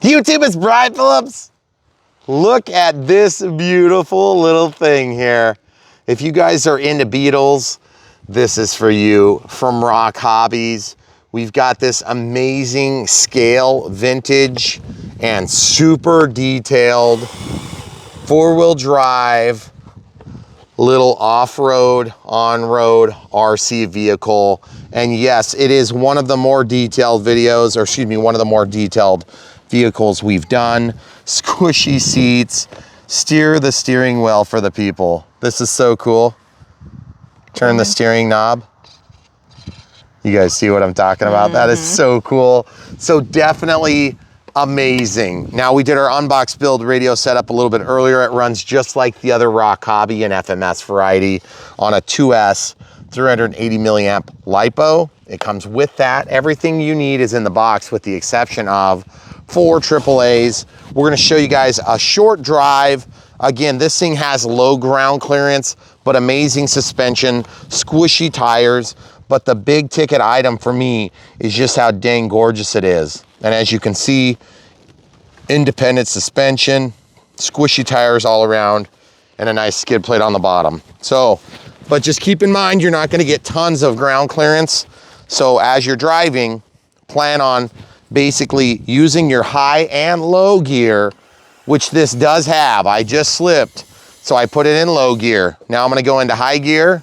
YouTube, it's Brian Phillips. Look at this beautiful little thing here. If you guys are into Beetles, this is for you. From ROC Hobbies, we've got this amazing scale, vintage, and super detailed four-wheel drive, little off-road, on-road RC vehicle. And yes, it is one of the more detailed videos, or excuse me, one of the more detailed vehicles we've done. Squishy seats, steer the steering wheel for the people. This is so cool. Turn the steering knob. You guys see what I'm talking about? That is so cool. So definitely amazing. Now, we did our Unbox build radio setup a little bit earlier. It runs just like the other ROC Hobby and FMS variety on a 2S 380 milliamp LiPo. It comes with that. Everything you need is in the box with the exception of 4 AAAs. We're gonna show you guys a short drive. Again, this thing has low ground clearance, but amazing suspension, squishy tires. But the big ticket item for me is just how dang gorgeous it is. And as you can see, independent suspension, squishy tires all around, and a nice skid plate on the bottom. So, but just keep in mind, you're not gonna get tons of ground clearance. So as you're driving, plan on basically using your high and low gear, which this does have. I just slipped, so I put it in low gear. Now I'm gonna go into high gear,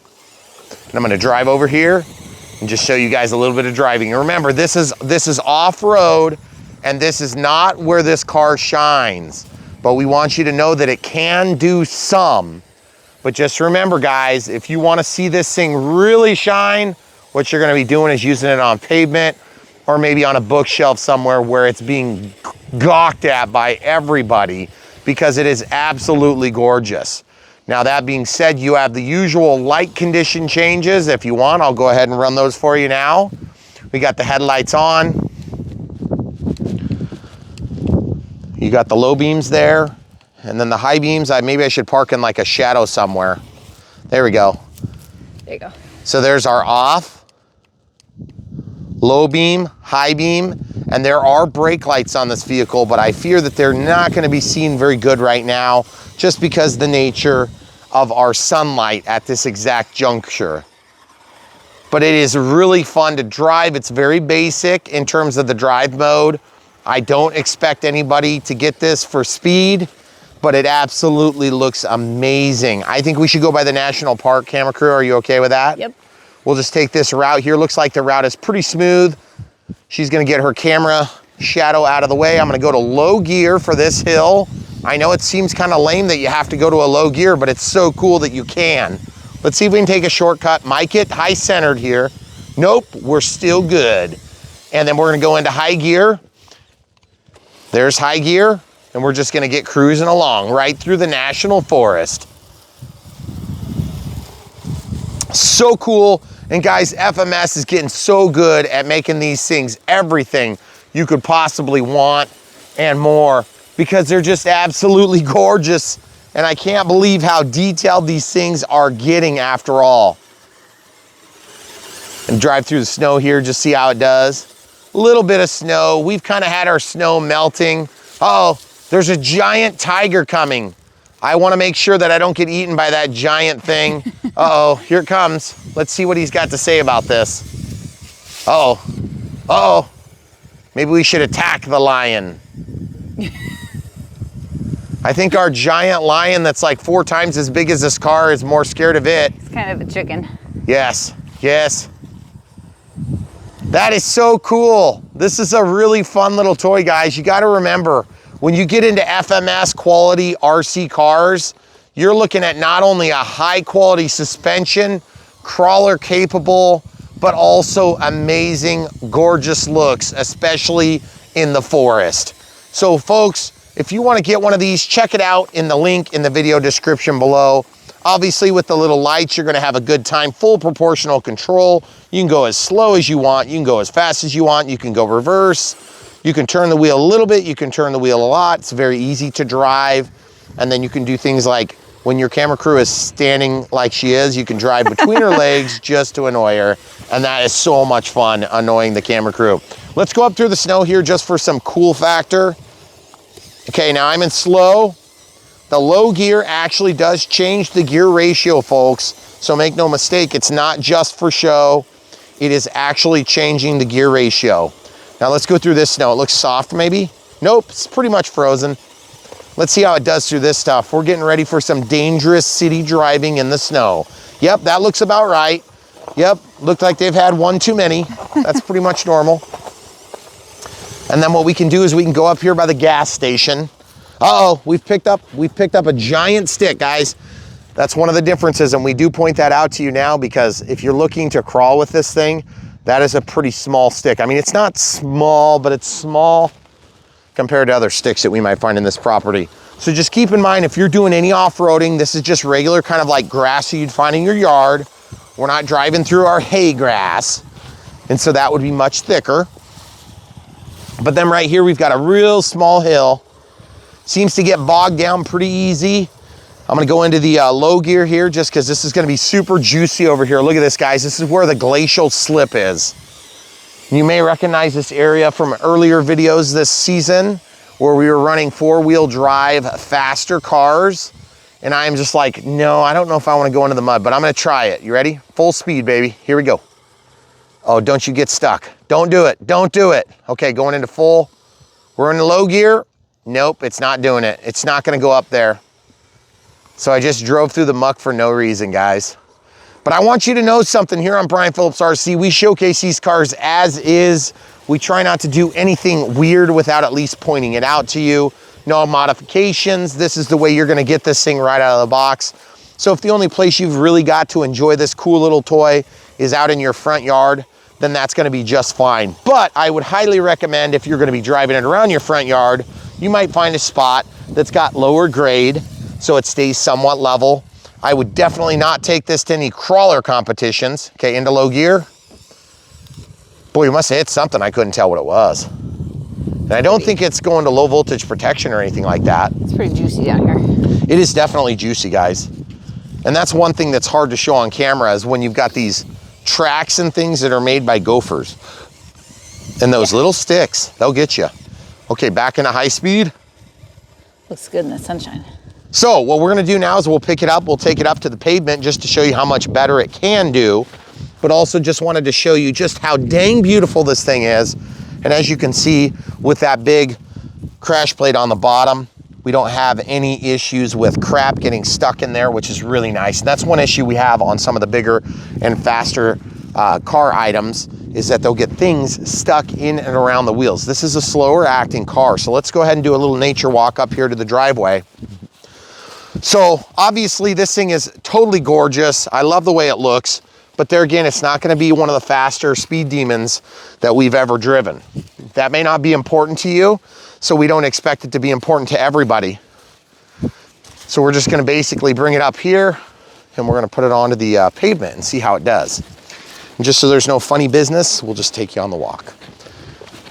and I'm gonna drive over here and just show you guys a little bit of driving. And remember, this is off-road, and this is not where this car shines. But we want you to know that it can do some. But just remember, guys, if you wanna see this thing really shine, what you're gonna be doing is using it on pavement, or maybe on a bookshelf somewhere where it's being gawked at by everybody, because it is absolutely gorgeous. Now, that being said, you have the usual light condition changes. If you want, I'll go ahead and run those for you now. We got the headlights on. You got the low beams there, and then the high beams, maybe I should park in like a shadow somewhere. There we go. There you go. So there's our off, low beam, high beam, and there are brake lights on this vehicle, but I fear that they're not gonna be seen very good right now, just because the nature of our sunlight at this exact juncture. But it is really fun to drive. It's very basic in terms of the drive mode. I don't expect anybody to get this for speed, but it absolutely looks amazing. I think we should go by the National Park camera crew. Are you okay with that? Yep. We'll just take this route here. Looks like the route is pretty smooth. She's gonna get her camera shadow out of the way. I'm gonna go to low gear for this hill. I know it seems kind of lame that you have to go to a low gear, but it's so cool that you can. Let's see if we can take a shortcut. Mic it high centered here. Nope, we're still good. And then we're gonna go into high gear. There's high gear, and we're just gonna get cruising along right through the National Forest. So cool. And guys, FMS is getting so good at making these things everything you could possibly want and more, because they're just absolutely gorgeous. And I can't believe how detailed these things are getting after all. And drive through the snow here, just see how it does. A little bit of snow. We've kind of had our snow melting. Oh, there's a giant tiger coming. I want to make sure that I don't get eaten by that giant thing. Uh-oh, here it comes. Let's see what he's got to say about this. Uh-oh, uh-oh. Maybe we should attack the lion. I think our giant lion that's like 4 times as big as this car is more scared of it. It's kind of a chicken. Yes, yes. That is so cool. This is a really fun little toy, guys. You got to remember, when you get into FMS quality RC cars, you're looking at not only a high quality suspension, crawler capable, but also amazing, gorgeous looks, especially in the forest. So folks, if you want to get one of these, check it out in the link in the video description below. Obviously, with the little lights, you're going to have a good time. Full proportional control. You can go as slow as you want. You can go as fast as you want. You can go reverse. You can turn the wheel a little bit. You can turn the wheel a lot. It's very easy to drive. And then you can do things like when your camera crew is standing like she is, you can drive between her legs just to annoy her. And that is so much fun, annoying the camera crew. Let's go up through the snow here just for some cool factor. Okay, now I'm in slow. The low gear actually does change the gear ratio, folks. So make no mistake, it's not just for show. It is actually changing the gear ratio. Now let's go through this snow. It looks soft maybe? Nope, it's pretty much frozen. Let's see how it does through this stuff. We're getting ready for some dangerous city driving in the snow. Yep, that looks about right. Yep, looked like they've had one too many. That's pretty much normal. And then what we can do is we can go up here by the gas station. Uh-oh, we've picked up a giant stick, guys. That's one of the differences, and we do point that out to you now because if you're looking to crawl with this thing, that is a pretty small stick. I mean, it's not small, but it's small compared to other sticks that we might find in this property. So just keep in mind, if you're doing any off-roading, this is just regular kind of like grass you'd find in your yard. We're not driving through our hay grass, and so that would be much thicker. But then right here, we've got a real small hill. Seems to get bogged down pretty easy. I'm gonna go into the low gear here just because this is gonna be super juicy over here. Look at this, guys. This is where the glacial slip is. You may recognize this area from earlier videos this season where we were running four-wheel drive faster cars. And I'm just like, no, I don't know if I wanna go into the mud, but I'm gonna try it. You ready? Full speed, baby. Here we go. Oh, don't you get stuck. Don't do it, don't do it. Okay, going into full. We're in the low gear. Nope, it's not doing it. It's not gonna go up there. So I just drove through the muck for no reason, guys. But I want you to know something here on Brian Phillips RC. We showcase these cars as is. We try not to do anything weird without at least pointing it out to you. No modifications. This is the way you're gonna get this thing right out of the box. So if the only place you've really got to enjoy this cool little toy is out in your front yard, then that's gonna be just fine. But I would highly recommend if you're gonna be driving it around your front yard, you might find a spot that's got lower grade so it stays somewhat level. I would definitely not take this to any crawler competitions. Okay, into low gear. Boy, you must have hit something. I couldn't tell what it was. And I don't think it's going to low voltage protection or anything like that. It's pretty juicy down here. It is definitely juicy, guys. And that's one thing that's hard to show on camera is when you've got these tracks and things that are made by gophers. And those little sticks, they'll get you. Okay, back into high speed. Looks good in the sunshine. So what we're gonna do now is we'll pick it up, we'll take it up to the pavement just to show you how much better it can do, but also just wanted to show you just how dang beautiful this thing is. And as you can see with that big crash plate on the bottom, we don't have any issues with crap getting stuck in there, which is really nice. And that's one issue we have on some of the bigger and faster car items is that they'll get things stuck in and around the wheels. This is a slower acting car. So let's go ahead and do a little nature walk up here to the driveway. So obviously this thing is totally gorgeous. I love the way it looks, but there again, it's not gonna be one of the faster speed demons that we've ever driven. That may not be important to you, so we don't expect it to be important to everybody. So we're just gonna basically bring it up here and we're gonna put it onto the pavement and see how it does. And just so there's no funny business, we'll just take you on the walk.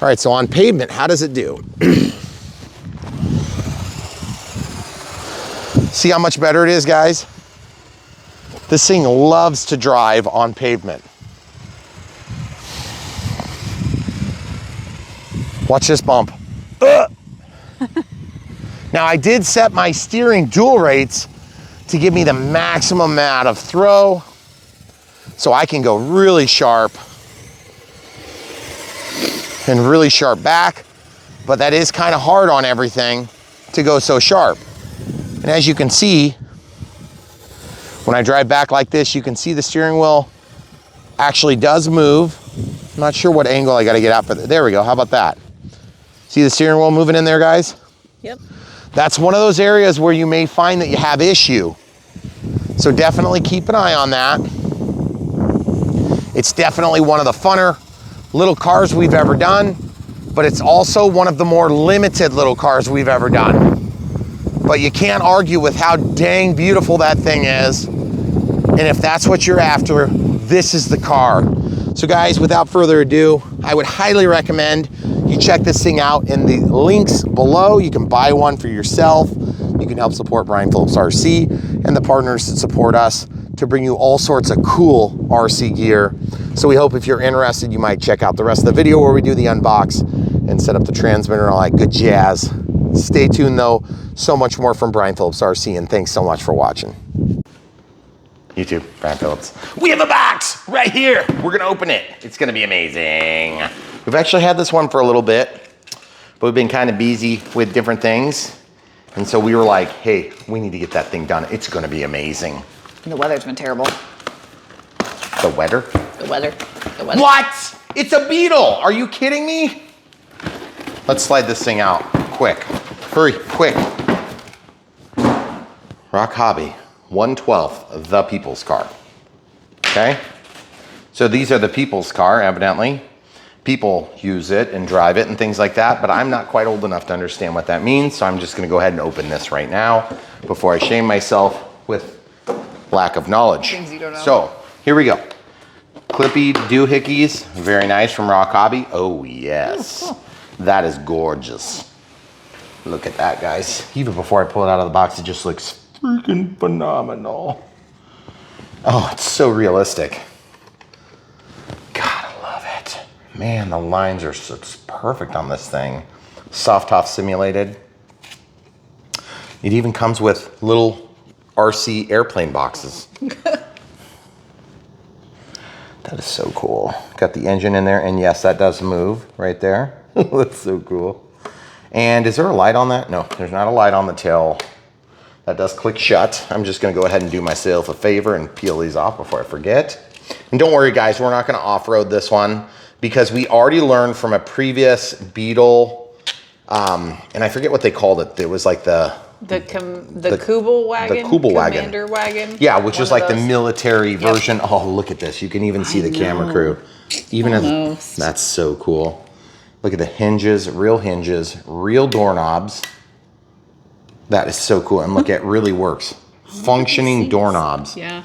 All right, so on pavement, how does it do? See how much better it is, guys? This thing loves to drive on pavement. Watch this bump. Now I did set my steering dual rates to give me the maximum amount of throw so I can go really sharp and really sharp back, but that is kind of hard on everything to go so sharp. And as you can see, when I drive back like this, you can see the steering wheel actually does move. I'm not sure what angle I got to get out, but there we go. How about that? See the steering wheel moving in there, guys? Yep. That's one of those areas where you may find that you have issue. So definitely keep an eye on that. It's definitely one of the funner little cars we've ever done, but it's also one of the more limited little cars we've ever done. But you can't argue with how dang beautiful that thing is. And if that's what you're after, this is the car. So guys, without further ado, I would highly recommend you check this thing out in the links below. You can buy one for yourself. You can help support Brian Phillips RC and the partners that support us to bring you all sorts of cool RC gear. So we hope if you're interested, you might check out the rest of the video where we do the unbox and set up the transmitter and all that good jazz. Stay tuned though, so much more from Brian Phillips RC, and thanks so much for watching. YouTube, Brian Phillips. We have a box right here. We're gonna open it. It's gonna be amazing. We've actually had this one for a little bit, but we've been kind of busy with different things. And so we were like, hey, we need to get that thing done. It's gonna be amazing. The weather's been terrible. The weather? The weather. The weather. What? It's a Beetle. Are you kidding me? Let's slide this thing out quick. Hurry, quick. ROC Hobby, 1/12, the people's car. Okay? So these are the people's car, evidently. People use it and drive it and things like that, but I'm not quite old enough to understand what that means, so I'm just gonna go ahead and open this right now before I shame myself with lack of knowledge. Things you don't know. So, here we go. Clippy doohickeys, very nice from ROC Hobby. Oh yes, cool. That is gorgeous. Look at that, guys. Even before I pull it out of the box, it just looks freaking phenomenal. Oh, it's so realistic. Gotta love it. Man, the lines are so perfect on this thing. Soft top simulated. It even comes with little RC airplane boxes. That is so cool. Got the engine in there, and yes, that does move right there. That's so cool. And is there a light on that? No, there's not a light on the tail. That does click shut. I'm just gonna go ahead and do myself a favor and peel these off before I forget. And don't worry guys, we're not gonna off-road this one because we already learned from a previous Beetle, and I forget what they called it. It was like the Kubel wagon? The Kubel wagon. Commander wagon? Yeah, which was like the military Yep. version. Oh, look at this. You can even see the camera crew. Even as, that's so cool. Look at the hinges, real doorknobs. That is so cool. And look, it really works. Functioning doorknobs. Yeah.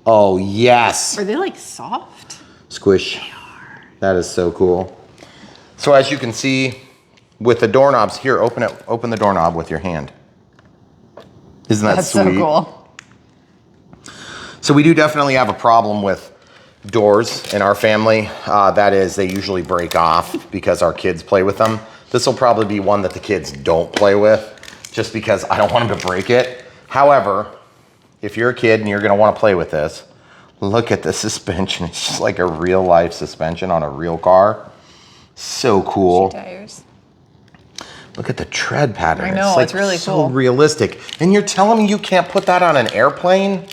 Oh, yes. Are they like soft? Squish. They are. That is so cool. So as you can see with the doorknobs here, open the doorknob with your hand. Isn't that sweet? That's so cool. So we do definitely have a problem with doors in our family. That is, they usually break off because our kids play with them. This will probably be one that the kids don't play with just because I don't want them to break it. However, if you're a kid and you're gonna wanna play with this, look at the suspension. It's just like a real life suspension on a real car. So cool. Tires. Look at the tread pattern. I know, it's really so cool. realistic. And you're telling me you can't put that on an airplane?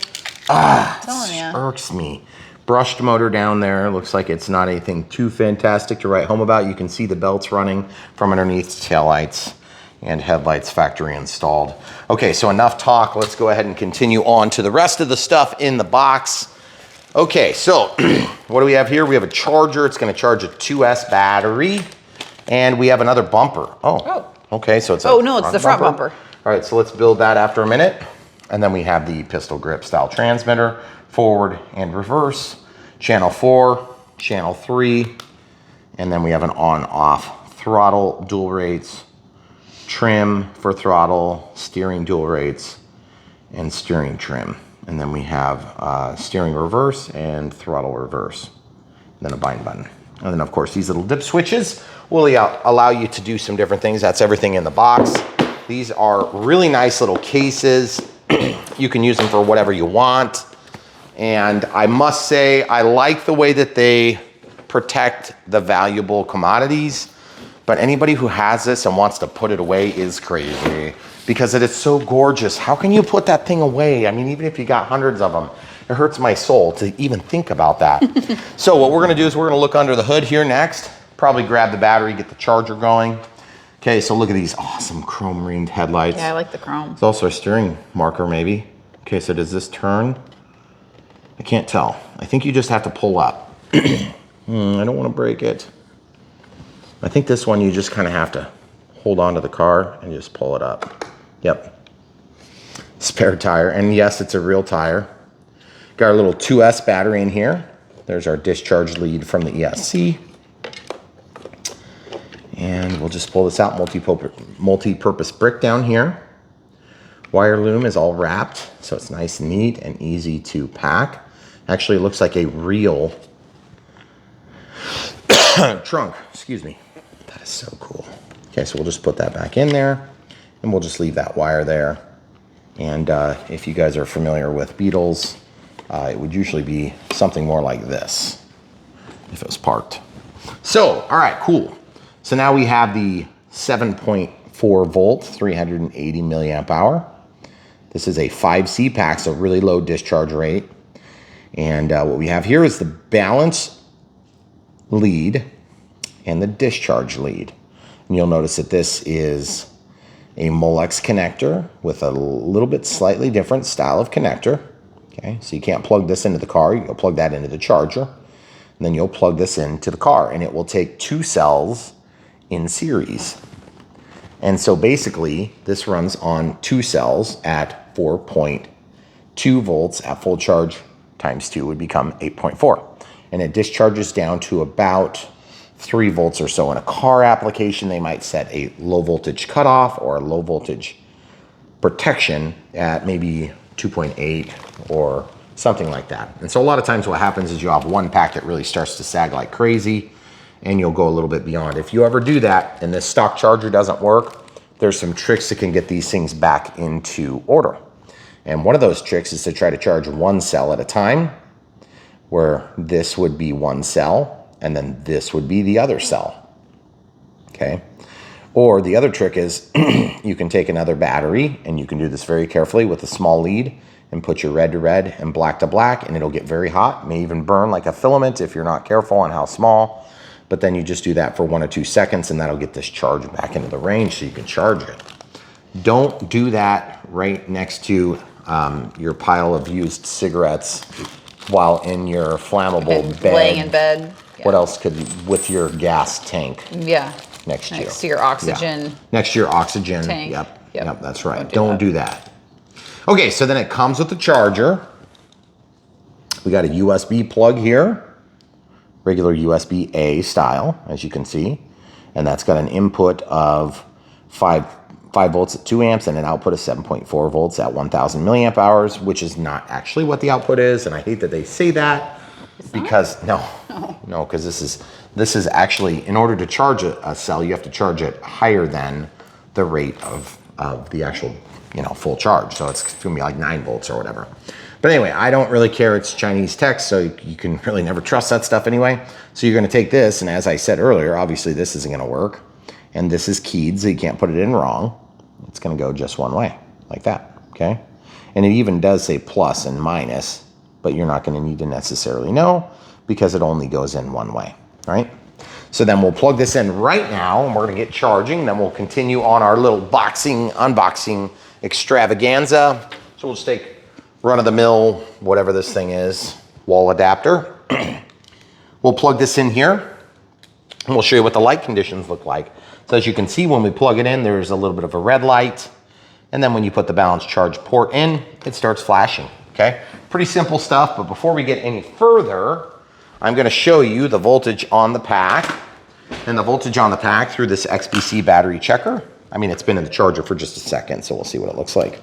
Ah, telling ya. irks me. Brushed motor down there. Looks like it's not anything too fantastic to write home about. You can see the belts running from underneath, taillights and headlights factory installed. Okay, so enough talk. Let's go ahead and continue on to the rest of the stuff in the box. Okay, so what do we have here? We have a charger. It's gonna charge a 2S battery. And we have another bumper. Oh. Okay, so it's Oh, no, it's the front bumper. All right, so let's build that after a minute. And then we have the pistol grip style transmitter, forward and reverse, channel 4, channel 3, and then we have an on-off throttle, dual rates, trim for throttle, steering dual rates, and steering trim. And then we have steering reverse and throttle reverse, and then a bind button. And then of course these little dip switches will allow you to do some different things. That's everything in the box. These are really nice little cases. You can use them for whatever you want. And I must say, I like the way that they protect the valuable commodities, but anybody who has this and wants to put it away is crazy because it is so gorgeous. How can you put that thing away? I mean, even if you got hundreds of them, it hurts my soul to even think about that. So what we're gonna do is we're gonna look under the hood here next, probably grab the battery, get the charger going. Okay, so look at these awesome chrome ringed headlights. Yeah, I like the chrome. It's also a steering marker maybe. Okay, so does this turn? I can't tell. I think you just have to pull up. I don't want to break it. I think this one you just kind of have to hold on to the car and just pull it up. Yep. Spare tire, and yes, it's a real tire. Got our little 2S battery in here. There's our discharge lead from the ESC. And we'll just pull this out, multi-purpose brick down here. Wire loom is all wrapped, so it's nice and neat and easy to pack. Actually, it looks like a real trunk, excuse me. That is so cool. Okay, so we'll just put that back in there, and we'll just leave that wire there. And if you guys are familiar with Beetles, it would usually be something more like this if it was parked. So, all right, cool. So now we have the 7.4 volt, 380 milliamp hour. This is a 5C pack, so really low discharge rate. And what we have here is the balance lead and the discharge lead. And you'll notice that this is a Molex connector with a little bit slightly different style of connector. Okay, so you can't plug this into the car, you'll plug that into the charger, and then you'll plug this into the car, and it will take 2 cells in series. And so basically, this runs on 2 cells at 4.2 volts at full charge, times 2 would become 8.4. And it discharges down to about 3 volts or so. In a car application, they might set a low voltage cutoff or a low voltage protection at maybe 2.8 or something like that. And so a lot of times what happens is you have one pack that really starts to sag like crazy, and you'll go a little bit beyond. If you ever do that and this stock charger doesn't work, there's some tricks that can get these things back into order. And one of those tricks is to try to charge 1 cell at a time, where this would be 1 cell and then this would be the other cell. Okay. Or the other trick is you can take another battery, and you can do this very carefully with a small lead, and put your red to red and black to black, and it'll get very hot, may even burn like a filament if you're not careful on how small. But then you just do that for 1 or 2 seconds, and that'll get this charge back into the range so you can charge it. Don't do that right next to your pile of used cigarettes while in your flammable bed. Laying in bed. Yeah. What else could, with your gas tank? Yeah. Next to your oxygen. Yeah. Next to your oxygen tank. Yep, that's right. Don't do that. Okay, so then it comes with the charger. We got a USB plug here, regular USB-A style, as you can see. And that's got an input of 5 volts at 2 amps and an output of 7.4 volts at 1000 milliamp hours, which is not actually what the output is. And I hate that they say that because, no, because this is actually, in order to charge a cell, you have to charge it higher than the rate of the actual, full charge. So it's gonna be like 9 volts or whatever. But anyway, I don't really care. It's Chinese text, so you can really never trust that stuff anyway. So you're gonna take this, and as I said earlier, obviously this isn't gonna work. And this is keyed, so you can't put it in wrong. It's gonna go just one way, like that, okay? And it even does say plus and minus, but you're not gonna need to necessarily know because it only goes in one way, all right? So then we'll plug this in right now, and we're gonna get charging, then we'll continue on our little unboxing extravaganza. So we'll just take run-of-the-mill, whatever this thing is, wall adapter. We'll plug this in here, and we'll show you what the light conditions look like. So as you can see, when we plug it in, there's a little bit of a red light. And then when you put the balanced charge port in, it starts flashing, okay? Pretty simple stuff, but before we get any further, I'm gonna show you the voltage on the pack. And the voltage on the pack through this XBC battery checker. I mean, it's been in the charger for just a second, so we'll see what it looks like.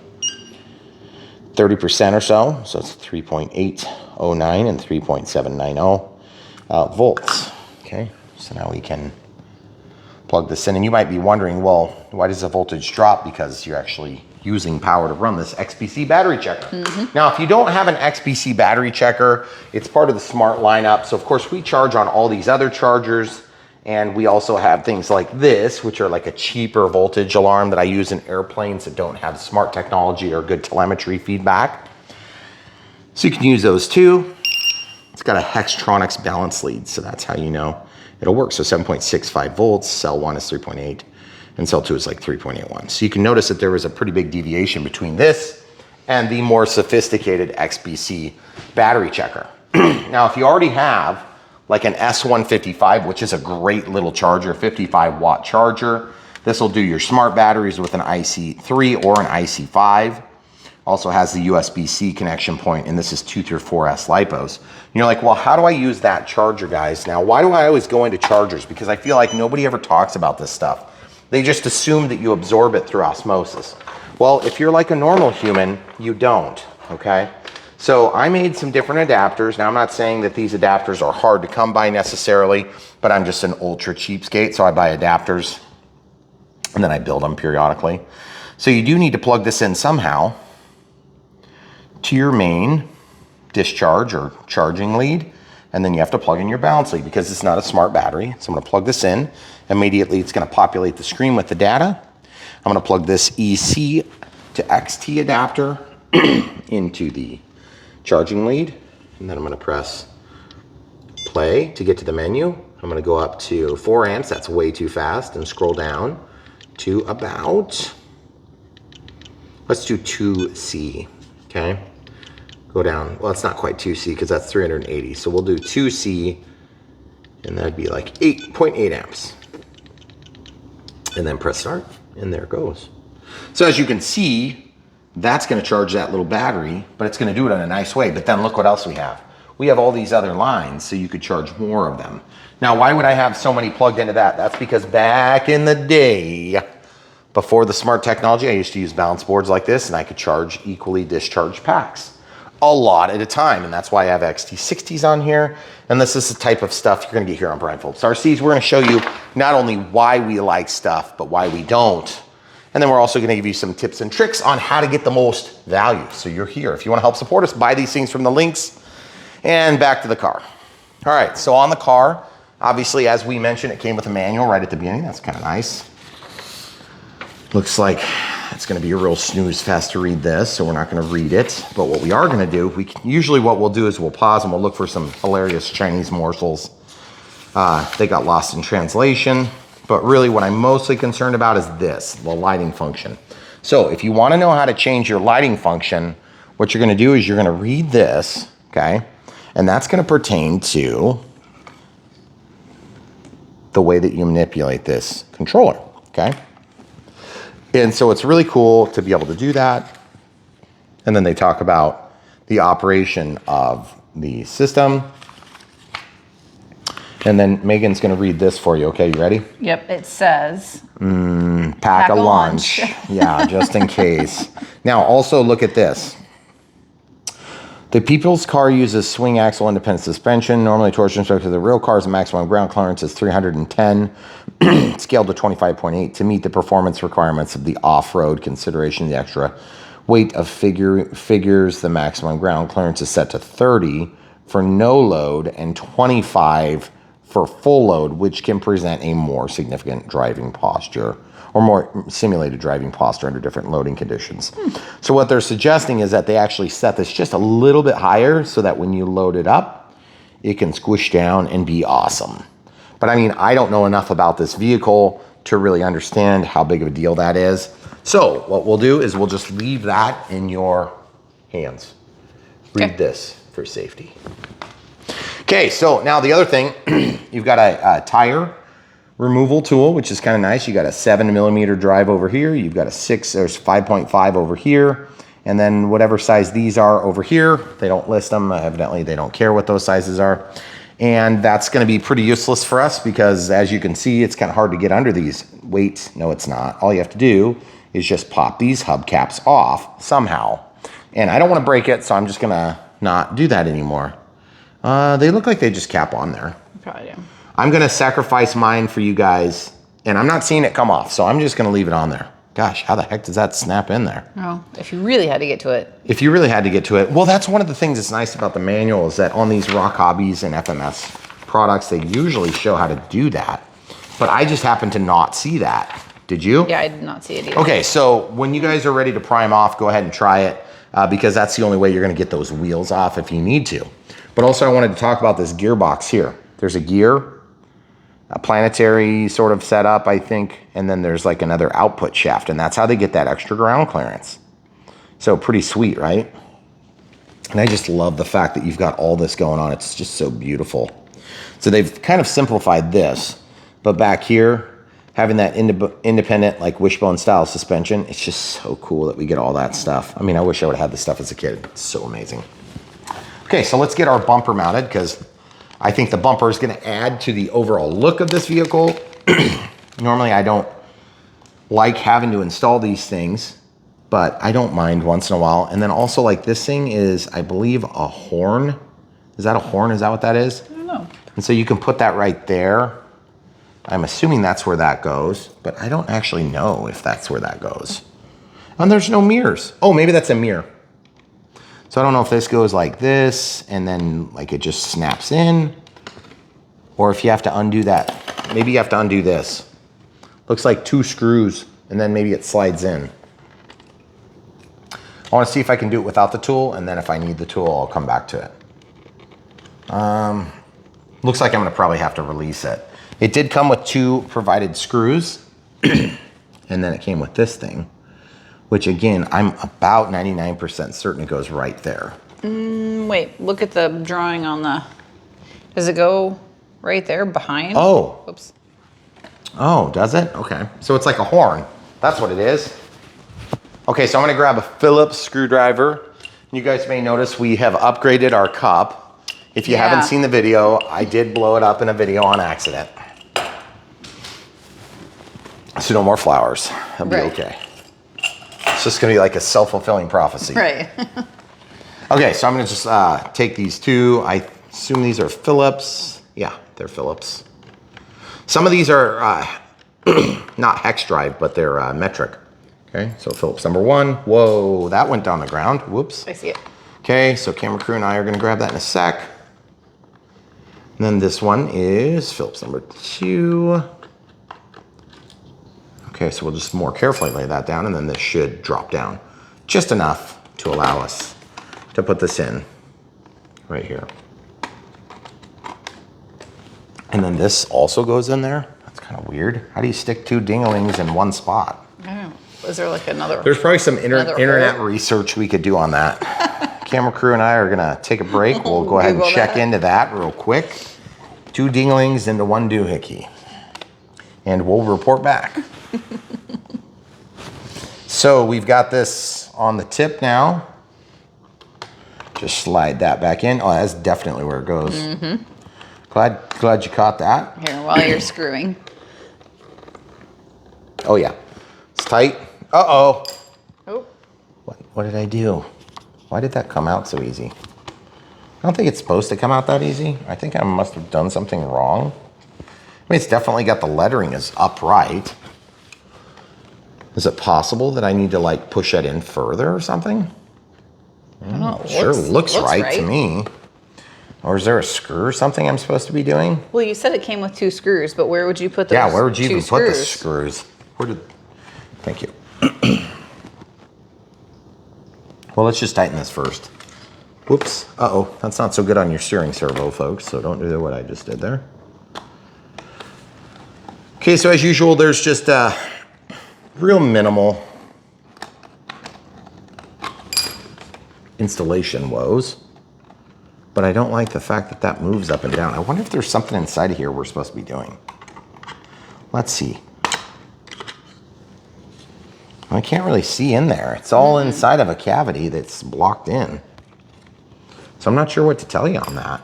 30% or so, so it's 3.809 and 3.790 volts, okay? So now we can plug this in, and you might be wondering, well, why does the voltage drop? Because you're actually using power to run this XBC battery checker. Now, if you don't have an XBC battery checker, it's part of the smart lineup. So of course we charge on all these other chargers, and we also have things like this, which are like a cheaper voltage alarm that I use in airplanes that don't have smart technology or good telemetry feedback. So you can use those too. It's got a Hextronics balance lead, so that's how you know it'll work. So 7.65 volts, cell 1 is 3.8, and cell 2 is like 3.81. So you can notice that there was a pretty big deviation between this and the more sophisticated XBC battery checker. Now, if you already have like an S155, which is a great little charger, 55 watt charger, this will do your smart batteries with an IC3 or an IC5. Also has the USB-C connection point, and this is 2 through 4S LiPos. And you're like, well, how do I use that charger, guys? Now, why do I always go into chargers? Because I feel like nobody ever talks about this stuff. They just assume that you absorb it through osmosis. Well, if you're like a normal human, you don't, okay? So I made some different adapters. Now I'm not saying that these adapters are hard to come by necessarily, but I'm just an ultra cheapskate, so I buy adapters and then I build them periodically. So you do need to plug this in somehow to your main discharge or charging lead, and then you have to plug in your balance lead because it's not a smart battery. So I'm gonna plug this in. Immediately it's gonna populate the screen with the data. I'm gonna plug this EC to XT adapter into the charging lead, and then I'm gonna press play to get to the menu. I'm gonna go up to 4 amps, that's way too fast, and scroll down to about, let's do 2C, okay? Go down, well, it's not quite 2C because that's 380, so we'll do 2C, and that'd be like 8.8 amps. And then press start, and there it goes. So as you can see, that's gonna charge that little battery, but it's gonna do it in a nice way. But then look what else we have. We have all these other lines, so you could charge more of them. Now, why would I have so many plugged into that? That's because back in the day, before the smart technology, I used to use balance boards like this, and I could charge equally discharged packs a lot at a time, and that's why I have XT60s on here. And this is the type of stuff you're gonna get here on Blindfolds RCs. We're gonna show you not only why we like stuff, but why we don't. And then we're also gonna give you some tips and tricks on how to get the most value. So you're here. If you wanna help support us, buy these things from the links. And back to the car. All right, so on the car, obviously, as we mentioned, it came with a manual right at the beginning. That's kind of nice. Looks like it's gonna be a real snooze fest to read this, so we're not gonna read it. But what we are gonna do, usually what we'll do is we'll pause and we'll look for some hilarious Chinese morsels. They got lost in translation, but really what I'm mostly concerned about is this, the lighting function. So if you wanna know how to change your lighting function, what you're gonna do is you're gonna read this, okay? And that's gonna pertain to the way that you manipulate this controller, okay? And so it's really cool to be able to do that. And then they talk about the operation of the system. And then Megan's gonna read this for you, okay? You ready? Yep, it says. Pack a lunch. Yeah, just in case. Now also look at this. The People's car uses swing axle independent suspension. Normally torsion structure. The real car's maximum ground clearance is 310, scaled to 25.8 to meet the performance requirements of the off-road consideration. The extra weight of figures, the maximum ground clearance is set to 30 for no load and 25 for full load, which can present a more significant driving posture or more simulated driving posture under different loading conditions. So what they're suggesting is that they actually set this just a little bit higher so that when you load it up, it can squish down and be awesome. But I mean, I don't know enough about this vehicle to really understand how big of a deal that is. So what we'll do is we'll just leave that in your hands. Read this for safety. Okay, so now the other thing, you've got a tire removal tool, which is kind of nice. You got a 7mm drive over here. You've got a 5.5 over here. And then whatever size these are over here, they don't list them. Evidently, they don't care what those sizes are. And that's gonna be pretty useless for us because as you can see, it's kind of hard to get under these. Wait, no, it's not. All you have to do is just pop these hubcaps off somehow. And I don't wanna break it, so I'm just gonna not do that anymore. They look like they just cap on there. Probably do. I'm gonna sacrifice mine for you guys, and I'm not seeing it come off, so I'm just gonna leave it on there. Gosh, how the heck does that snap in there? Oh, if you really had to get to it. If you really had to get to it, well, that's one of the things that's nice about the manual is that on these ROC Hobbies and FMS products, they usually show how to do that. But I just happen to not see that. Did you? Yeah, I did not see it either. Okay, so when you guys are ready to prime off, go ahead and try it because that's the only way you're gonna get those wheels off if you need to. But also I wanted to talk about this gearbox here. There's a gear, a planetary sort of setup, I think, and then there's like another output shaft, and that's how they get that extra ground clearance. So pretty sweet, right? And I just love the fact that you've got all this going on. It's just so beautiful. So they've kind of simplified this, but back here, having that independent like wishbone style suspension, it's just so cool that we get all that stuff. I mean, I wish I would have had this stuff as a kid. It's so amazing. Okay, so let's get our bumper mounted because I think the bumper is gonna add to the overall look of this vehicle. Normally I don't like having to install these things but I don't mind once in a while. And then also like this thing is, I believe, a horn. Is that a horn? Is that what that is? I don't know. And so you can put that right there. I'm assuming that's where that goes, but I don't actually know if that's where that goes. And there's no mirrors. Oh, maybe that's a mirror. So I don't know if this goes like this and then like it just snaps in, or if you have to undo that. Maybe you have to undo this. Looks like 2 screws and then maybe it slides in. I want to see if I can do it without the tool, and then if I need the tool, I'll come back to it. Looks like I'm going to probably have to release it. It did come with 2 provided screws, and then it came with this thing, which again, I'm about 99% certain it goes right there. Wait, look at the drawing on the, does it go right there behind? Oh. Oops. Oh, does it? Okay. So it's like a horn. That's what it is. Okay, so I'm gonna grab a Phillips screwdriver. You guys may notice we have upgraded our cup. If you haven't seen the video, I did blow it up in a video on accident. So no more flowers. That'll be okay. It's just gonna be like a self-fulfilling prophecy. Right. Okay, so I'm gonna just take these 2. I assume these are Phillips. Yeah, they're Phillips. Some of these are not hex drive, but they're metric. Okay, so Phillips number 1. Whoa, that went down the ground. Whoops. I see it. Okay, so camera crew and I are gonna grab that in a sec. And then this one is Phillips number 2. Okay, so we'll just more carefully lay that down, and then this should drop down just enough to allow us to put this in right here. And then this also goes in there. That's kind of weird. How do you stick 2 ding-a-lings in one spot? I don't know. Is there like another? There's probably some internet research we could do on that. Camera crew and I are gonna take a break. We'll go ahead and check into that real quick. 2 ding-a-lings into 1 doohickey. And we'll report back. So we've got this on the tip now. Just slide that back in. Oh, that's definitely where it goes. Mm-hmm. Glad you caught that. Here, while you're screwing. Oh yeah, it's tight. Uh-oh. Oh. What did I do? Why did that come out so easy? I don't think it's supposed to come out that easy. I think I must have done something wrong. I mean, it's definitely got the lettering is upright. Is it possible that I need to like push that in further or something? I don't know. Sure looks right to me. Or is there a screw or something I'm supposed to be doing? Well, you said it came with 2 screws, but where would you put those? Yeah, where would you even put the screws? screws? Thank you. Well, let's just tighten this first. Whoops. Uh-oh, that's not so good on your steering servo, folks, so don't do what I just did there. Okay, so as usual, there's just real minimal installation woes, but I don't like the fact that that moves up and down. I wonder if there's something inside of here we're supposed to be doing. Let's see. I can't really see in there. It's all inside of a cavity that's blocked in. So I'm not sure what to tell you on that.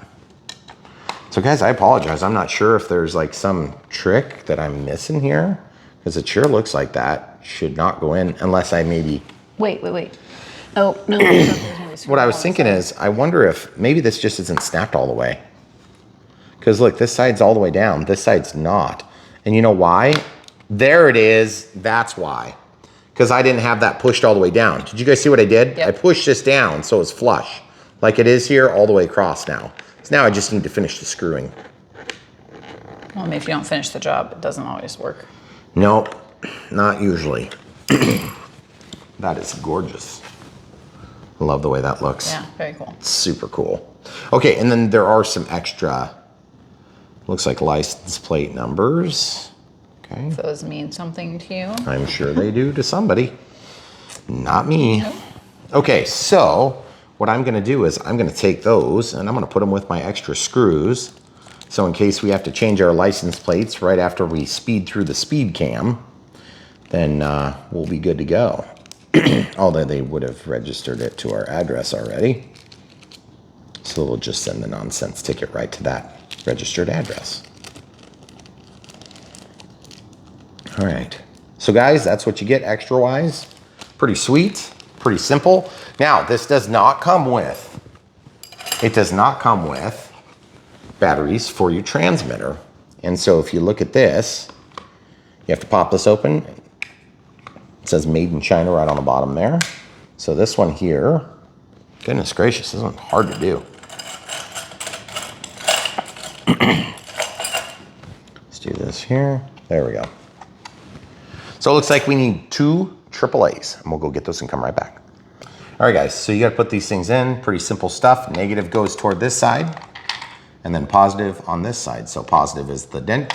So guys, I apologize. I'm not sure if there's like some trick that I'm missing here, because it sure looks like that should not go in unless I maybe... Wait. Oh, no. What I was thinking is, I wonder if maybe this just isn't snapped all the way. Because look, this side's all the way down. This side's not. And you know why? There it is. That's why. Because I didn't have that pushed all the way down. Did you guys see what I did? Yep. I pushed this down so it's flush. Like it is here all the way across now. So now I just need to finish the screwing. Well, I mean, if you don't finish the job, it doesn't always work. Nope, not usually. That is gorgeous. I love the way that looks. Yeah, very cool. Super cool. Okay, and then there are some extra, looks like license plate numbers. Okay. Those mean something to you? I'm sure they do to somebody. Not me. Nope. Okay, so what I'm gonna do is I'm gonna take those and I'm gonna put them with my extra screws. So in case we have to change our license plates right after we speed through the speed cam, then we'll be good to go. Although they would have registered it to our address already. So we'll just send the nonsense ticket right to that registered address. All right. So guys, that's what you get extra-wise. Pretty sweet, pretty simple. Now, this does not come with, batteries for your transmitter. And so if you look at this, you have to pop this open. It says made in China right on the bottom there. So this one here, goodness gracious, this one's hard to do. Let's do this here. There we go. So it looks like we need 2 AAAs, and we'll go get those and come right back. All right, guys, so you gotta put these things in, pretty simple stuff. Negative goes toward this side, and then positive on this side. So positive is the dent.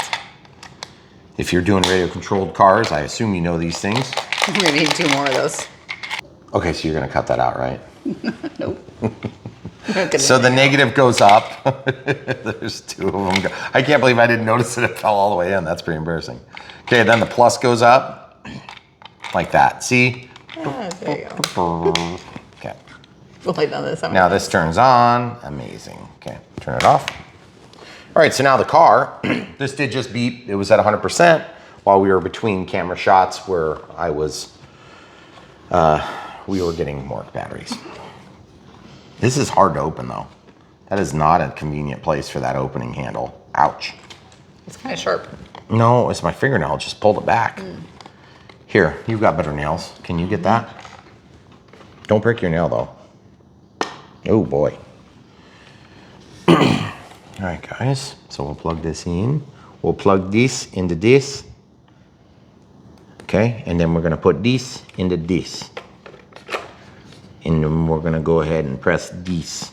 If you're doing radio-controlled cars, I assume you know these things. We're gonna need 2 more of those. Okay, so you're gonna cut that out, right? Nope. So the negative goes up. There's 2 of them. I can't believe I didn't notice that it fell all the way in. That's pretty embarrassing. Okay, then the plus goes up like that. See? Ah, there you go. Okay. We'll lay down this. Now this turns on. Amazing. Okay, turn it off. All right, so now the car, this did just beep. It was at 100% while we were between camera shots where I was, we were getting more batteries. This is hard to open though. That is not a convenient place for that opening handle. Ouch. It's kind of sharp. No, it's my fingernail. It just pulled it back. Here, you've got better nails. Can you get that? Don't break your nail though. Oh boy. All right, guys. So we'll plug this in. We'll plug this into this. Okay, and then we're gonna put this into this. And then we're gonna go ahead and press this.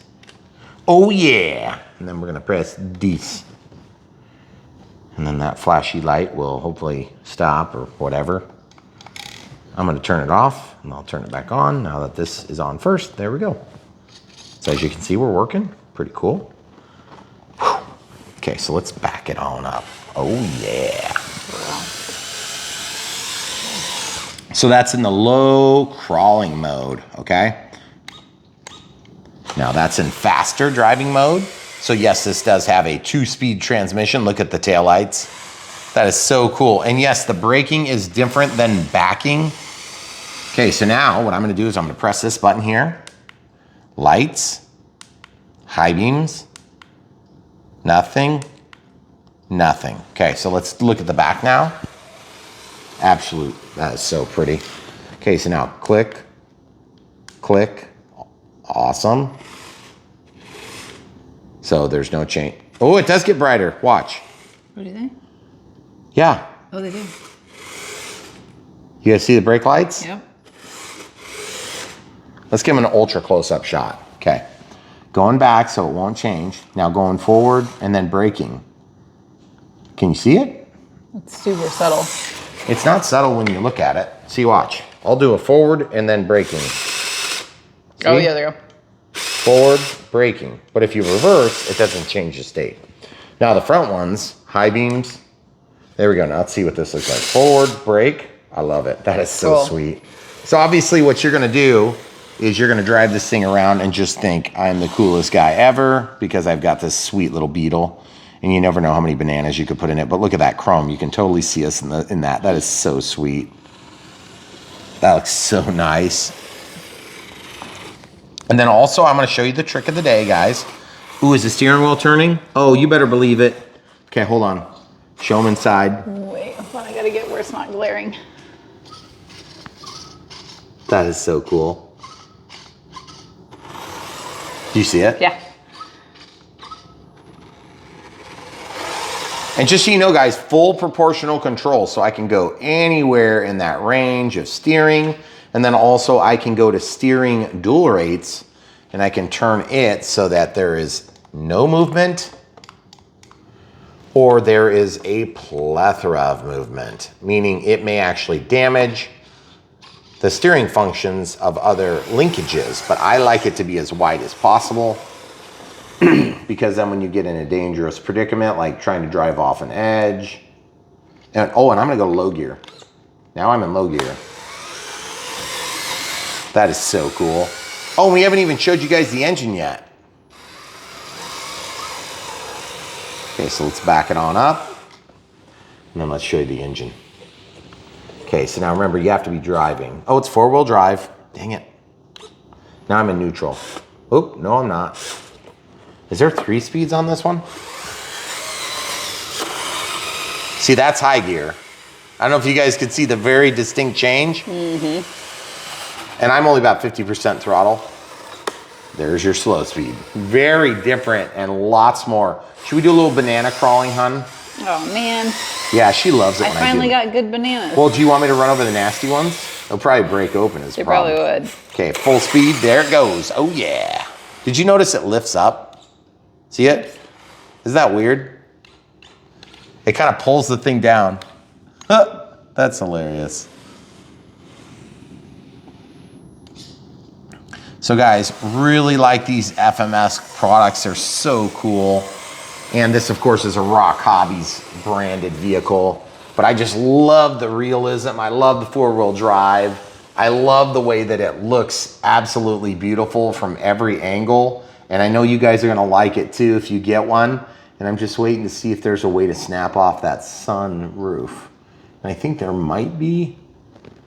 Oh yeah! And then we're gonna press this. And then that flashy light will hopefully stop or whatever. I'm gonna turn it off and I'll turn it back on now that this is on first. There we go. So as you can see, we're working. Pretty cool. Whew. Okay, so let's back it on up. Oh yeah. Wow. So that's in the low crawling mode, okay? Now that's in faster driving mode. So yes, this does have a 2-speed transmission. Look at the taillights. That is so cool. And yes, the braking is different than backing. Okay, so now what I'm gonna do is I'm gonna press this button here. Lights, high beams, nothing, nothing. Okay, so let's look at the back now. Absolute, that is so pretty. Okay, so now click, click, awesome. So there's no change. Oh, it does get brighter, watch. What do you think? Yeah. Oh, they do. You guys see the brake lights? Yep. Let's give them an ultra close-up shot. Okay, going back so it won't change. Now going forward and then braking. Can you see it? It's super subtle. It's not subtle when you look at it. See, watch. I'll do a forward and then braking. See? Oh, yeah, there you go. Forward, braking. But if you reverse, it doesn't change the state. Now the front ones, high beams. There we go. Now let's see what this looks like. Forward, brake. I love it. That is so Cool. sweet. So obviously what you're gonna do is you're gonna drive this thing around and just think, I'm the coolest guy ever because I've got this sweet little Beetle. And you never know how many bananas you could put in it. But look at that chrome. You can totally see us in that. That is so sweet. That looks so nice. And then also, I'm going to show you the trick of the day, guys. Ooh, is the steering wheel turning? Oh, you better believe it. Okay, hold on. Show them inside. Wait, hold on, I gotta get where it's not glaring. That is so cool. Do you see it? Yeah. And just so you know, guys, full proportional control. So I can go anywhere in that range of steering. And then also I can go to steering dual rates and I can turn it so that there is no movement or there is a plethora of movement, meaning it may actually damage the steering functions of other linkages, but I like it to be as wide as possible. Because then when you get in a dangerous predicament, like trying to drive off an edge, and oh, and I'm gonna go low gear. Now I'm in low gear. That is so cool. Oh, and we haven't even showed you guys the engine yet. Okay, so let's back it on up, and then let's show you the engine. Okay. Okay, so now remember, you have to be driving. Oh, it's 4-wheel drive. Dang it. Now I'm in neutral. Oop, no, I'm not. Is there 3 speeds on this one? See, that's high gear. I don't know if you guys could see the very distinct change. Mm-hmm. And I'm only about 50% throttle. There's your slow speed. Very different and lots more. Should we do a little banana crawling, hun? Oh, man. Yeah, she loves it when I do. I finally got good bananas. Well, do you want me to run over the nasty ones? They'll probably break open as They probably would. Okay, full speed. There it goes. Oh, yeah. Did you notice it lifts up? See it? Isn't that weird? It kind of pulls the thing down. That's hilarious. So guys, really like these FMS products. They're so cool. And this, of course, is a ROC Hobbies branded vehicle. But I just love the realism. I love the 4-wheel drive. I love the way that it looks absolutely beautiful from every angle. And I know you guys are gonna like it too if you get one. And I'm just waiting to see if there's a way to snap off that sun roof. And I think there might be,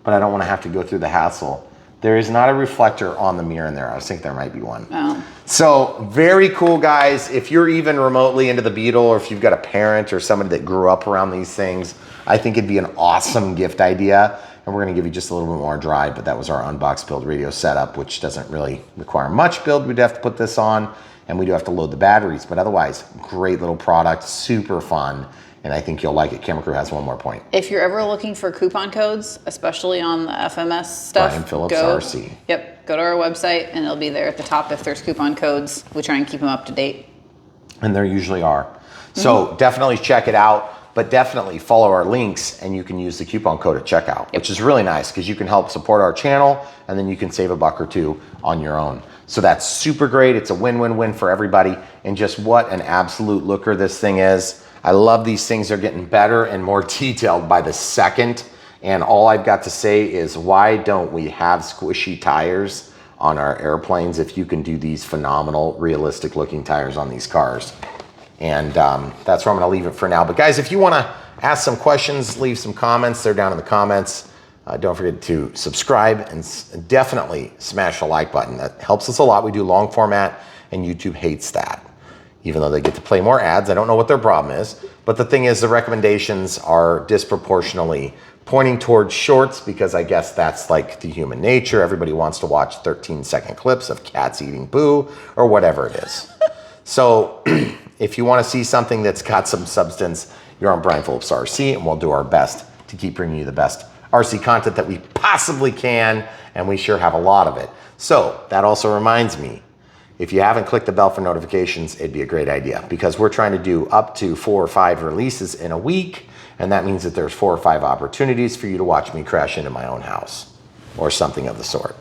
but I don't wanna have to go through the hassle. There is not a reflector on the mirror in there. I think there might be one. Oh. So very cool, guys. If you're even remotely into the Beetle, or if you've got a parent or somebody that grew up around these things, I think it'd be an awesome gift idea. And we're gonna give you just a little bit more drive, but that was our Unbox Build radio setup, which doesn't really require much build. We'd have to put this on, and we do have to load the batteries, but otherwise, great little product, super fun. And I think you'll like it. Camera Crew has one more point. If you're ever looking for coupon codes, especially on the FMS stuff, Brian Phillips, RC. Yep, go to our website and it'll be there at the top if there's coupon codes. We try and keep them up to date. And there usually are. So definitely check it out, but definitely follow our links and you can use the coupon code at checkout, which is really nice because you can help support our channel and then you can save $1 or $2 on your own. So that's super great. It's a win-win-win for everybody. And just what an absolute looker this thing is. I love these things. They're getting better and more detailed by the second. And all I've got to say is, why don't we have squishy tires on our airplanes if you can do these phenomenal, realistic looking tires on these cars? And that's where I'm gonna leave it for now. But guys, if you wanna ask some questions, leave some comments. They're down in the comments. Don't forget to subscribe and definitely smash the like button. That helps us a lot. We do long format and YouTube hates that. Even though they get to play more ads. I don't know what their problem is. But the thing is, the recommendations are disproportionately pointing towards shorts because I guess that's like the human nature. Everybody wants to watch 13-second clips of cats eating poo or whatever it is. So if you want to see something that's got some substance, you're on Brian Phillips RC, and we'll do our best to keep bringing you the best RC content that we possibly can, and we sure have a lot of it. So that also reminds me, if you haven't clicked the bell for notifications, it'd be a great idea because we're trying to do up to 4 or 5 releases in a week. And that means that there's 4 or 5 opportunities for you to watch me crash into my own house or something of the sort.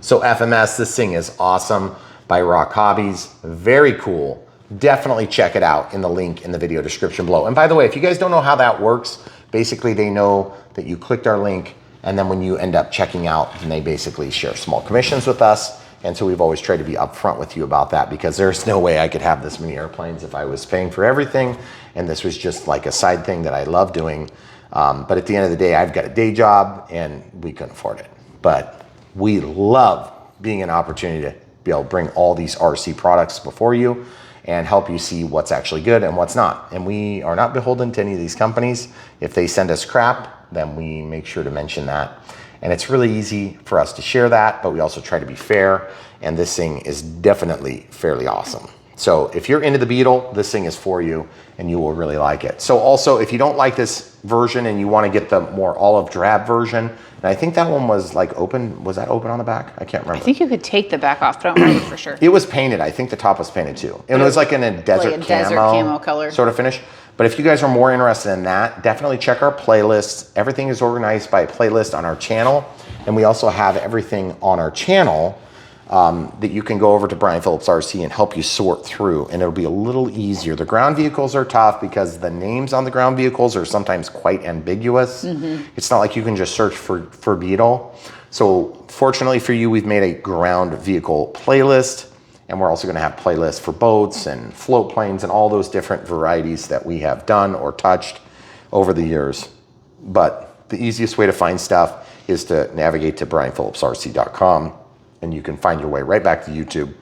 So FMS, this thing is awesome, by ROC Hobbies. Very cool. Definitely check it out in the link in the video description below. And by the way, if you guys don't know how that works, basically they know that you clicked our link, and then when you end up checking out, then they basically share small commissions with us. And so we've always tried to be upfront with you about that because there's no way I could have this many airplanes if I was paying for everything. And this was just like a side thing that I love doing. But at the end of the day, I've got a day job and we couldn't afford it. But we love being an opportunity to be able to bring all these RC products before you and help you see what's actually good and what's not. And we are not beholden to any of these companies. If they send us crap, then we make sure to mention that. And it's really easy for us to share that, but we also try to be fair. And this thing is definitely fairly awesome. So if you're into the Beetle, this thing is for you and you will really like it. So also, if you don't like this version and you want to get the more olive drab version, and I think that one was like open, was that open on the back? I can't remember. I think you could take the back off, but I don't remember for sure. It was painted. I think the top was painted too. And it was like in a desert, camo color sort of finish. But if you guys are more interested in that, definitely check our playlists. Everything is organized by playlist on our channel. And we also have everything on our channel that you can go over to Brian Phillips RC and help you sort through, and it'll be a little easier. The ground vehicles are tough because the names on the ground vehicles are sometimes quite ambiguous. It's not like you can just search for Beetle. So fortunately for you, we've made a ground vehicle playlist, and we're also going to have playlists for boats and float planes and all those different varieties that we have done or touched over the years. But the easiest way to find stuff is to navigate to brianphillipsrc.com, and you can find your way right back to YouTube.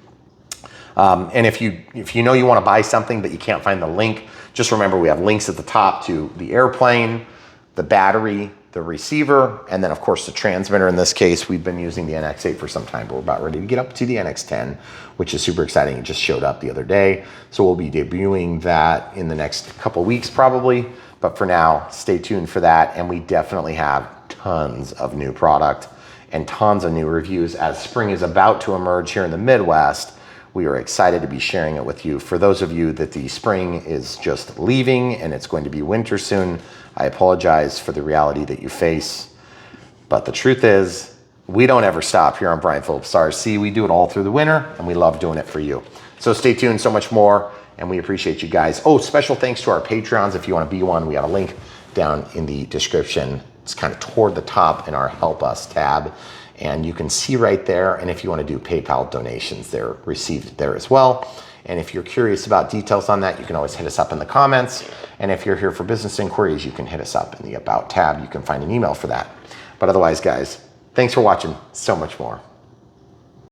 And if you know you want to buy something but you can't find the link, just remember we have links at the top to the airplane, the battery, the receiver, and then of course the transmitter. In this case, we've been using the NX8 for some time, but we're about ready to get up to the NX10, which is super exciting. It just showed up the other day. So we'll be debuting that in the next couple weeks probably. But for now, stay tuned for that. And we definitely have tons of new product and tons of new reviews as spring is about to emerge here in the Midwest. We are excited to be sharing it with you. For those of you that the spring is just leaving and it's going to be winter soon, I apologize for the reality that you face. But the truth is, we don't ever stop here on Brian Phillips RC. We do it all through the winter, and we love doing it for you. So stay tuned, so much more, and we appreciate you guys. Oh, special thanks to our Patreons. If you want to be one, we have a link down in the description. It's kind of toward the top in our Help Us tab. And you can see right there, and if you want to do PayPal donations, they're received there as well. And if you're curious about details on that, you can always hit us up in the comments. And if you're here for business inquiries, you can hit us up in the About tab. You can find an email for that. But otherwise, guys, thanks for watching. So much more.